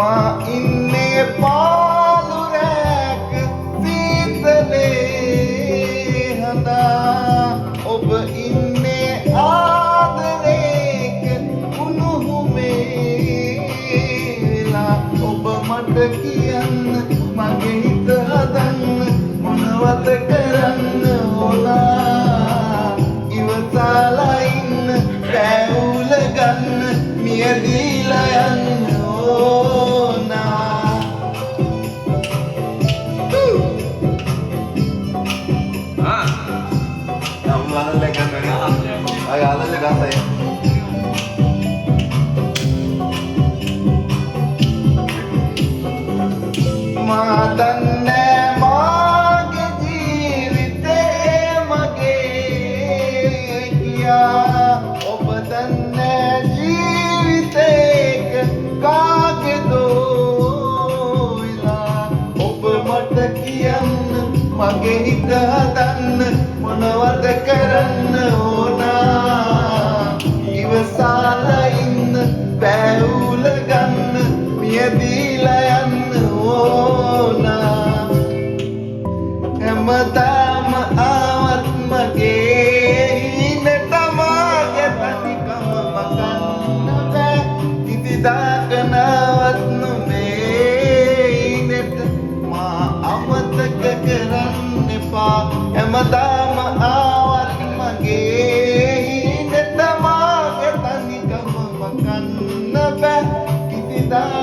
මා ඉන්නේ පාළු රැක සීතලේ හඳා ඔබ ඉන්නේ ආදරේක උණුහුමේලා ඔබ මට කියන්න මගේ හිත හදන්න මොනවද කරන්න ඕනා ඉවසලා ඉන්න පැවුල ගන්න මියදීලා යන්න ඕනා මා දන්නේ මාගේ ජීවිතේ මගේ කියා ඔබ දන්නේ ජීවිතේක කාගේදෝ ඉලා ඔබ මට කියන්න මගේ හිත හදන්න මොනවද කරන්න ඕනා ඉවසලා ඉන්න පැවුල ගන්න මියදීලා යන්න ඕනා හැමදාම ආවත් මගේ හිනට මාගේ තනිකම මකන්න බෑ කිසිදාක නවත් නුඹේ හිනට මා අමතක කරන්න එපා හැමදාම ආවත් මගේ හිනට මාගේ තනිකම මකන්න බෑ කිසිදාක